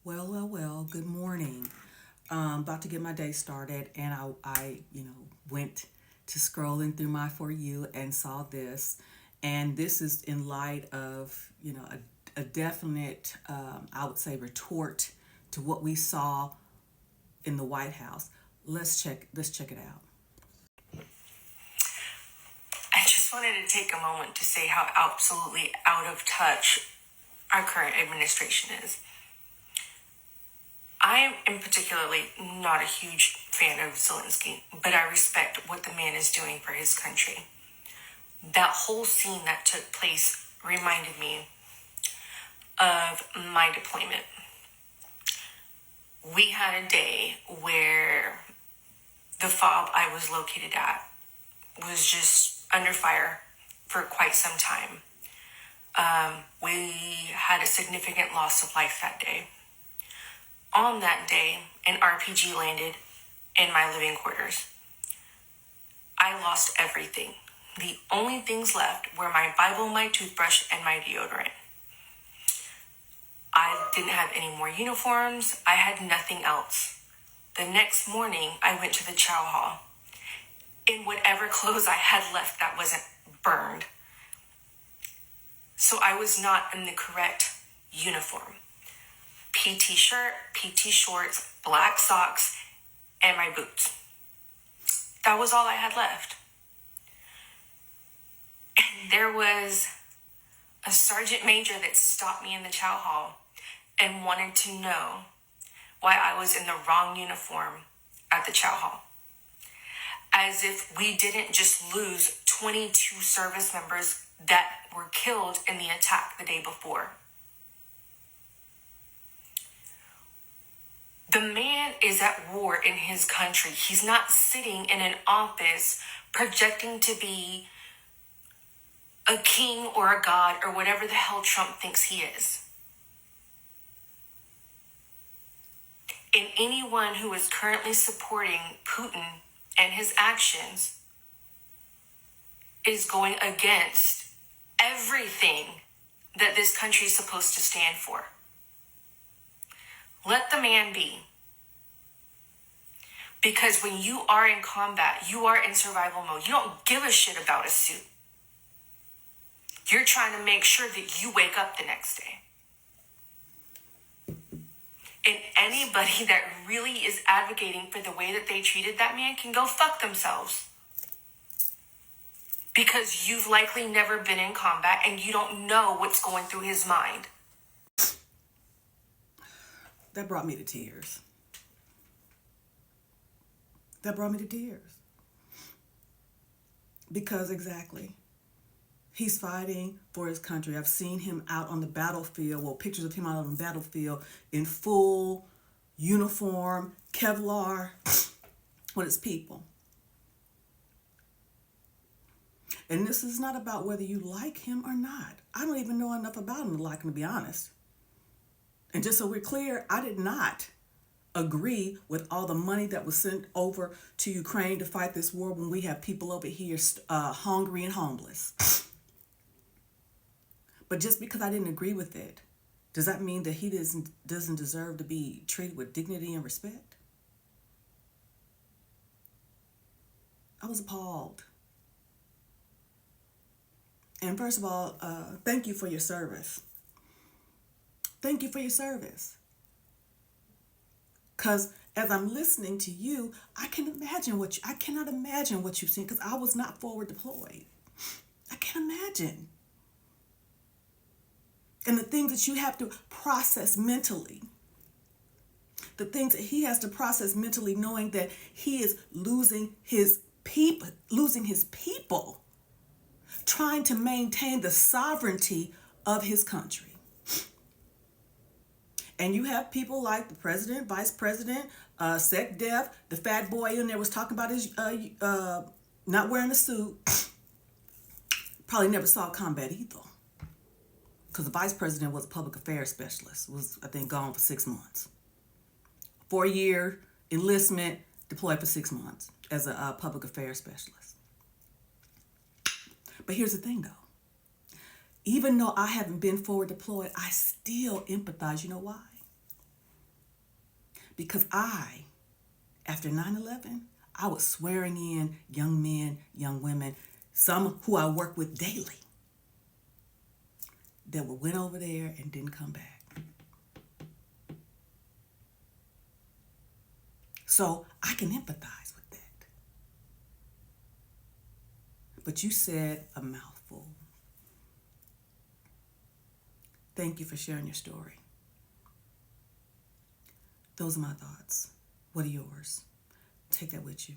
Well. Good morning. About to get my day started, and I went to scrolling through my For You and saw this, and this is in light of a definite, I would say, retort to what we saw in the White House. Let's check it out. I just wanted to take a moment to say how absolutely out of touch our current administration is. I am particularly not a huge fan of Zelenskyy, but I respect what the man is doing for his country. That whole scene that took place reminded me of my deployment. We had a day where the fob I was located at was just under fire for quite some time. We had a significant loss of life that day. On that day, an RPG landed in my living quarters. I lost everything. The only things left were my Bible, my toothbrush, and my deodorant. I didn't have any more uniforms. I had nothing else. The next morning, I went to the chow hall in whatever clothes I had left that wasn't burned. So I was not in the correct uniform. PT shirt, PT shorts, black socks, and my boots. That was all I had left. And there was a sergeant major that stopped me in the chow hall and wanted to know why I was in the wrong uniform at the chow hall. As if we didn't just lose 22 service members that were killed in the attack the day before. The man is at war in his country. He's not sitting in an office projecting to be a king or a god or whatever the hell Trump thinks he is. And anyone who is currently supporting Putin and his actions is going against everything that this country is supposed to stand for. Let the man be. Because when you are in combat, you are in survival mode. You don't give a shit about a suit. You're trying to make sure that you wake up the next day. And anybody that really is advocating for the way that they treated that man can go fuck themselves. Because you've likely never been in combat and you don't know what's going through his mind. That brought me to tears. Because exactly. He's fighting for his country. I've seen him out on the battlefield, pictures of him out on the battlefield in full uniform, Kevlar, with his people. And this is not about whether you like him or not. I don't even know enough about him to like him, to be honest. And just so we're clear, I did not agree with all the money that was sent over to Ukraine to fight this war when we have people over here hungry and homeless. But just because I didn't agree with it, does that mean that he doesn't deserve to be treated with dignity and respect? I was appalled. And first of all, thank you for your service. Thank you for your service. Because as I'm listening to you, I cannot imagine what you've seen, because I was not forward deployed. I can't imagine. And the things that you have to process mentally. The things that he has to process mentally, knowing that he is losing his people, trying to maintain the sovereignty of his country. And you have people like the president, vice president, SecDef, the fat boy in there was talking about his not wearing a suit. Probably never saw combat either. Because the vice president was a public affairs specialist, was, I think, gone for 6 months. 4-year enlistment, deployed for 6 months as a public affairs specialist. But here's the thing, though. Even though I haven't been forward deployed, I still empathize. You know why? Because after 9/11, I was swearing in young men, young women, some who I work with daily, that went over there and didn't come back. So I can empathize with that. But you said a mouthful. Thank you for sharing your story. Those are my thoughts. What are yours? Take that with you.